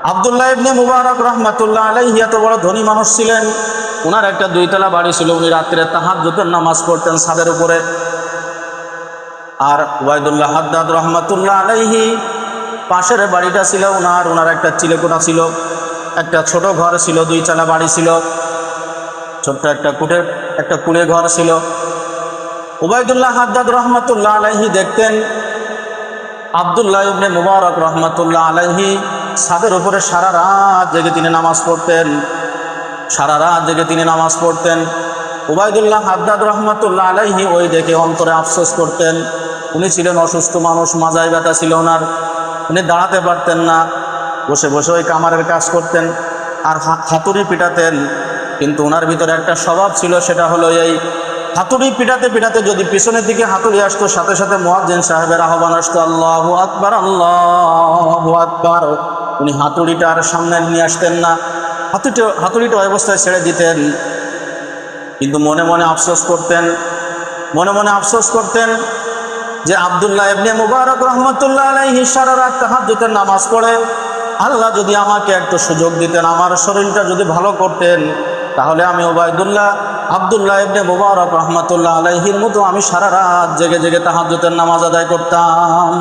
আব্দুল্লাহ ইবনে মুবারক রাহমাতুল্লাহ আলাইহি এত বড় ধনী মানুষ ছিলেন। ওনার একটা দুইতলা বাড়ি ছিল। উনি রাত্রে তাহাজ্জুদের নামাজ পড়তেন ছাদের উপরে। আর ওবায়দুল্লাহ হাদ্দাদ রহমাতুল্লাহ আলাইহি পাশের বাড়িটা ছিল ওনার একটা চিলেকোঠা ছিল, একটা ছোট ঘর ছিল, দুই চালা বাড়ি ছিল, ছোট্ট একটা কুড়ে ঘর ছিল। ওবায়দুল্লাহ হাদ্দাদ রহমাতুল্লাহ আলাইহি দেখতেন আব্দুল্লাহ ইবনে মুবারক রহমাতুল্লাহ আলাইহি ছাদের উপরে সারা রাত জেগে তিনি নামাজ পড়তেন। ওবায়দুল্লাহ হাদ্দাদ রহমাতুল্লাহ আলাইহি ওই দেখে অন্তরে আফসোস করতেন। উনি ছিলেন অসুস্থ মানুষ, মাজায় ব্যথা ছিল ওনার, উনি দাঁড়াতে পারতেন না, বসে বসে ওই কামারের কাজ করতেন আর হাতুড়ি পিটাতেন। কিন্তু ওনার ভিতরে একটা স্বভাব ছিল, সেটা হলো এই হাতুড়ি পিটাতে পিটাতে যদি পিছনের দিকে হাতুড়ি আসতো, সাথে সাথে মুয়াজ্জিন সাহেবের আহ্বান আসতো, আল্লাহু আকবার, আল্লাহু আকবার। উনি হাতুড়িটা আর সামনে নিয়ে আসতেন না, হাতুড়িটা অবস্থায় ছেড়ে দিতেন। কিন্তু মনে মনে আফসোস করতেন যে আব্দুল্লাহ ইবনে মুবারক রহমাতুল্লাহ আলাইহি সারা রাত তাহাজ্জুদের নামাজ পড়ে, আল্লাহ যদি আমাকে একটু সুযোগ দিতেন, আমার শরীরটা যদি ভালো করতেন, তাহলে আমি আব্দুল্লাহ ইবনে মুবারক রহমাতুল্লাহ আলাইহির মতো আমি সারা রাত জেগে জেগে তাহাজ্জুদের নামাজ আদায় করতাম।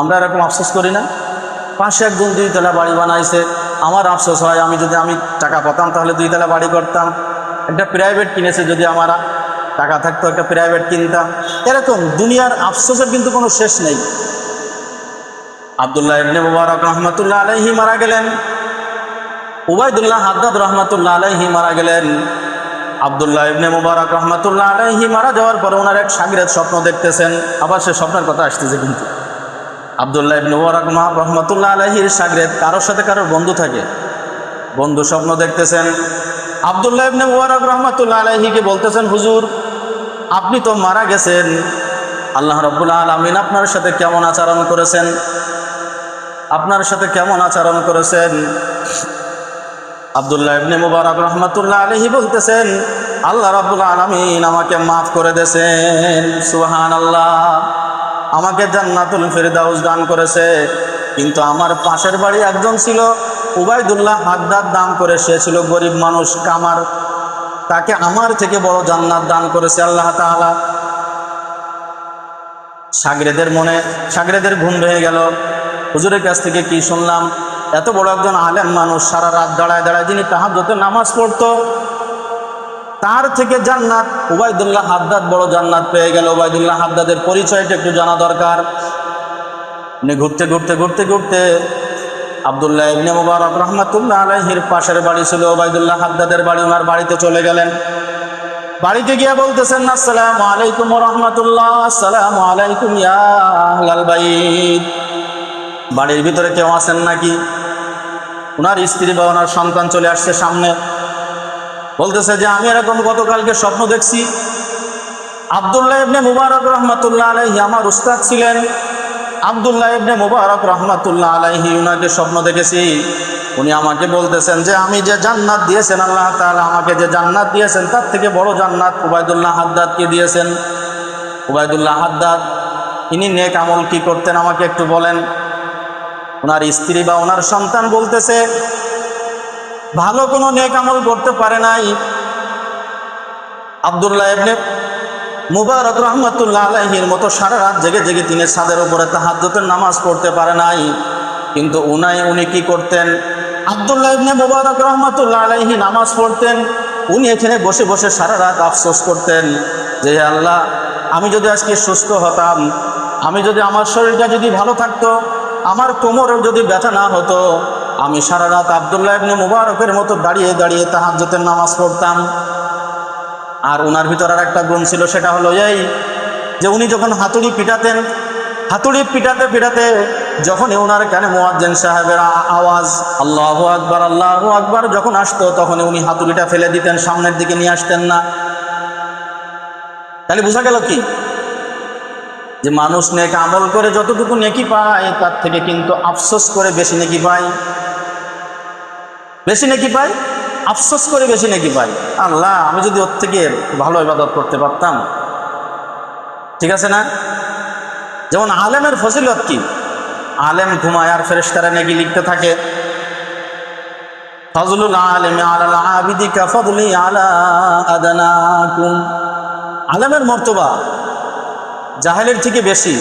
আমরা এরকম আফসোস করি না? পাশে একজন দুইতলা বাড়ি বানাইছে, আমার আফসোস হয় আমি টাকা পেতাম তাহলে দুইতলা বাড়ি করতাম। একটা প্রাইভেট কিনেছে, যদি আমার টাকা থাকতো একটা প্রাইভেট কিনতাম। এরকম দুনিয়ার আফসোসের কিন্তু কোনো শেষ নেই। আব্দুল্লাহ ইবনে মুবারক রহমাতুল্লাহ আলাইহি মারা গেলেন, ওবায়দুল্লাহ হাদ্দাদ রহমাতুল্লাহ আলাইহি মারা গেলেন। আব্দুল্লাহ ইবনে মুবারক রহমাতুল্লাহ আলাইহি মারা যাওয়ার পরে ওনার এক শাগিরেদ স্বপ্ন দেখতেছেন। আবার সে স্বপ্নের কথা আসতেছে, কিন্তু আব্দুল্লাহ ইবনে মুবারক রহমাতুল্লাহ আলাইহির শাগিরেদ কারোর সাথে কারোর বন্ধু থাকে, বন্ধু স্বপ্ন দেখতেছেন। আব্দুল্লাহ ইবনে মুবারক রহমাতুল্লাহ আলাইহিকে বলতেছেন, হুজুর আপনি তো মারা গেছেন, আল্লাহ রাব্বুল আলামিন আপনার সাথে কেমন আচরণ করেছেন? আব্দুল্লাহ ইবনে মুবারক রহমাতুল্লাহ আলাইহি বলতেছেন, আল্লাহ রাব্বুল আলামিন আমাকে মাফ করে দিয়েছেন, সুবহানাল্লাহ, আমাকে জান্নাতুল ফিরদাউস দান করেছে। কিন্তু আমার পাশের বাড়ি একজন ছিল ওবায়দুল্লাহ হাদ্দাদ নাম করে, সে ছিল গরিব মানুষ, কামার, তাকে আমার থেকে বড় জান্নাত দান করেছে আল্লাহ তাআলা। শাগরেদের ঘুম ভেঙে গেল। হুজুরের কাছ থেকে কি শুনলাম? এত বড় একজন আলেম মানুষ, সারা রাত দাঁড়ায় দাঁড়ায় যিনি তাহাজ্জুদের নামাজ পড়তো, তার থেকে জান্নাত, ওবায়দুল্লাহ হাদ্দাদ বড় জান্নাত পেয়ে গেল। ওবায়দুল্লাহ হাদ্দাদের পরিচয়টা একটু জানা দরকার। উনি ঘুরতে আব্দুল্লাহ ইবনে মুবারক রহমাতুল্লাহ আলাইহির পাশের বাড়ি ছিল ওবায়দুল্লাহ হাদ্দাদের বাড়ি, ওনার বাড়িতে চলে গেলেন। বাড়িতে গিয়ে বলতেছেন, আসসালামু আলাইকুম ওয়া রাহমাতুল্লাহ, আসসালামু আলাইকুম ইয়া আহলাল বাইত। বাড়ির ভিতরে কেউ আছেন নাকি? ওনার স্ত্রী বা ওনার সন্তান চলে আসছে সামনে, বলতেছে যে আমি এরকম গতকালকে স্বপ্ন দেখছি। আব্দুল্লাহ ইবনে মুবারক রহমাতুল্লাহ আলাইহি আমার উস্তাদ ছিলেন। আব্দুল্লাহ ইবনে মুবারক রহমাতুল্লাহ আলাইহি উনাকে স্বপ্ন দেখেছি। উনি আমাকে বলতেছেন যে আমি যে জান্নাত দিয়েছেন, আল্লাহ তাআলা আমাকে যে জান্নাত দিয়েছেন, তার থেকে বড় জান্নাত ওবায়দুল্লাহ হাদ্দাদকে দিয়েছেন। ওবায়দুল্লাহ হাদ্দাদ ইনি নেক আমল কি করতেন আমাকে একটু বলেন। ওনার স্ত্রী বা ওনার সন্তান বলতেছে, ভালো কোনো নেক আমল করতে পারে নাই। আব্দুল্লাহ ইবনে মুবারক রহমাতুল্লাহ আলাইহির মতো সারা রাত জেগে জেগে তিনি ছাদের উপরে তাহাজ্জুদের নামাজ পড়তে পারে নাই। কিন্তু উনি কি করতেন? আব্দুল্লাহ ইবনে মুবারক রহমাতুল্লাহ আলাইহি নামাজ পড়তেন, উনি এখানে বসে বসে সারা রাত আফসোস করতেন যে আল্লাহ, আমি যদি আজকে সুস্থ হতাম, আমি যদি আমার শরীরটা যদি ভালো থাকতো, আমার কোমরের যদি ব্যথা না হতো, আমি সারা রাত আব্দুল্লাহ ইবনে মুবারকের মতো দাঁড়িয়ে দাঁড়িয়ে তাহাজ্জুদের নামাজ পড়তাম। আর ওনার ভিতর আর একটা গুণ ছিল, সেটা হলো এই যে উনি যখন হাতুড়ি পিটাতে পিটাতে যখনই ওনার কানে মুয়াজ্জিন সাহেবের আওয়াজ আল্লাহু আকবার আল্লাহু আকবার যখন আসতো, তখন উনি হাতুড়িটা ফেলে দিতেন, সামনের দিকে নিয়ে আসতেন না। তাহলে বোঝা গেল কি, যে মানুষ নেক আমল করে যতটুকু নেকি পায়, তার থেকে কিন্তু আফসোস করে বেশি নেকি পায়, আফসোস করে বেশি নেকি পাই। আল্লাহ, আমি যদি ওর থেকে ভালো ইবাদত করতে পারতাম। ঠিক আছে না? যেমন আলেমের ফজিলত কি, আলেম ঘুমায় আর ফেরেশতারা নেকি লিখতে থাকে। ফাজলুল আলিমি আলাল আবিদি কাফাদলি আলা আদনাকুম। আলেমের মর্তবা জাহেলের থেকে বেশি।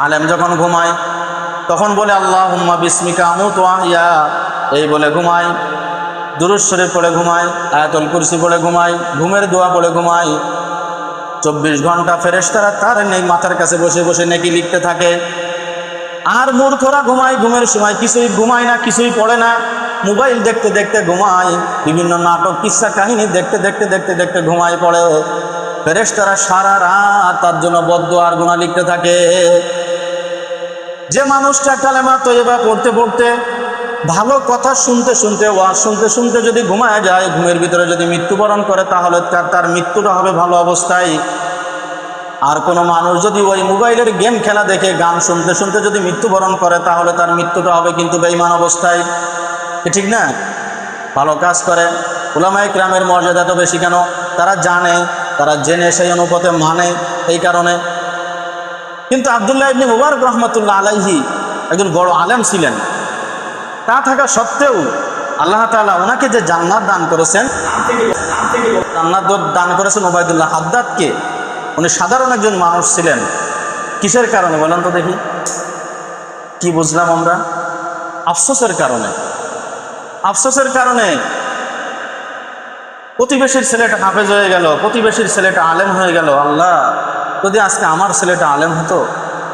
আলেম যখন ঘুমায় তখন বলে আল্লাহুম্মা বিসমিকা আমুতু ওয়া আহইয়া, এই বলে ঘুমায়। দুরূদ শরীফ পড়ে ঘুমায়, আয়াতুল কুরসি পড়ে ঘুমায়, ঘুমের দোয়া পড়ে ঘুমায়। 24 ঘন্টা ফেরেশতারা তার মাথার কাছে বসে বসে নেকি লিখতে থাকে। আর মূর্খরা ঘুমায়, ঘুমের সময় কিছুই ঘুমায় না, কিছুই পড়ে না, মোবাইল দেখতে দেখতে ঘুমায়, বিভিন্ন নাটক কিসসা কাহিনী দেখতে দেখতে দেখতে দেখতে ঘুমায় পড়ে। ফেরেশতারা সারা রাত তার জন্য বদদুয়া আর গুনাহ লিখতে থাকে। যে মানুষটা কালেমা তয়্যিবা পড়তে পড়তে, ভালো কথা শুনতে শুনতে, ওয়াজ শুনতে শুনতে যদি ঘুমায় যায়, ঘুমের ভিতরে যদি মৃত্যুবরণ করে, তাহলে তার মৃত্যুটা হবে ভালো অবস্থায়। আর কোনো মানুষ যদি ওই মোবাইলের গেম খেলা দেখে, গান শুনতে শুনতে যদি মৃত্যুবরণ করে, তাহলে তার মৃত্যুটা হবে কিন্তু বেঈমান অবস্থায়। ঠিক না? ভালো কাজ করে। উলামায়ে কিরামের মর্যাদা তো বেশি কেন? তারা জানে, তারা জেনে সেই অনুপাতে মানে, এই কারণে। কিন্তু আব্দুল্লাহ ইবনে মুবারক রাহমাতুল্লাহ আলাইহি একজন বড় আলেম ছিলেন। তা থাকা সত্ত্বেও আল্লাহ তাআলা ওনাকে যে জান্নাত দান করেছেন, জান্নাত দান করেছেন ওবায়দুল্লাহ হাদ্দাদকে। উনি সাধারণ একজন মানুষ ছিলেন। কিসের কারণে বলেন তো দেখি? কি বুঝলাম আমরা? আফসোসের কারণে। আফসোসের কারণে প্রতিবেশীর ছেলেটা হাফেজ হয়ে গেল, প্রতিবেশীর ছেলেটা আলেম হয়ে গেল। আল্লাহ, যদি আজকে আমার ছেলেটা আলেম হতো,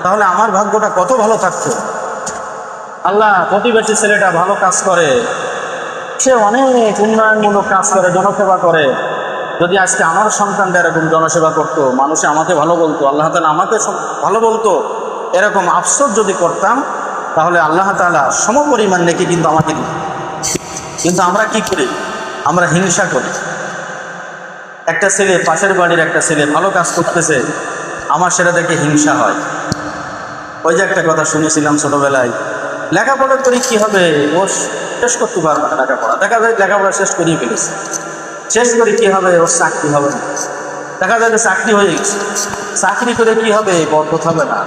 তাহলে আমার ভাগ্যটা কত ভালো থাকতো। আল্লাহ, প্রতিবেশীর ছেলেটা ভালো কাজ করে, সে অনেক উন্নয়নমূলক কাজ করে, জনসেবা করে। যদি আজকে আমার সন্তানটা এরকম জনসেবা করতো, মানুষে আমাকে ভালো বলতো, আল্লাহ তাআলা আমাকে ভালো বলতো, এরকম আফসোস যদি করতাম, তাহলে আল্লাহ তাআলা সমপরিমাণ নেকি কিন্তু আমাকে দিত। কিন্তু আমরা কি করি? আমরা হিংসা করি। একটা ছেলে, পাশের বাড়ির একটা ছেলে ভালো কাজ করতেছে, আমার সেটা দেখে হিংসা হয়। ওই যে একটা কথা শুনেছিলাম ছোটবেলায়, লেখাপড়া করে কি হবে, ও শেষ করতে পারবে না লেখাপড়া। দেখা যায় লেখাপড়া শেষ করিয়ে ফেলেছে, শেষ করে কি হবে, ওর চাকরি হবে না। দেখা যায় যে চাকরি হয়ে গেছে, চাকরি করে কি হবে, বরকত হবে না।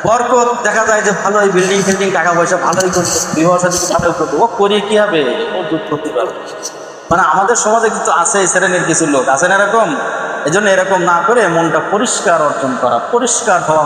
বরকত দেখা যায় যে ভালোই বিল্ডিং ফিল্ডিং, টাকা পয়সা ভালোই করছে, বিবাহ সাথে ভালোই করবে, ও করিয়ে কি হবে, ও দুধ করতে পারবে। মানে আমাদের সমাজে কিন্তু আছে এই শ্রেণীর কিছু লোক, আছে না এরকম। এই জন্য এরকম না করে মনটা পরিষ্কার অর্জন করা, পরিষ্কার হওয়া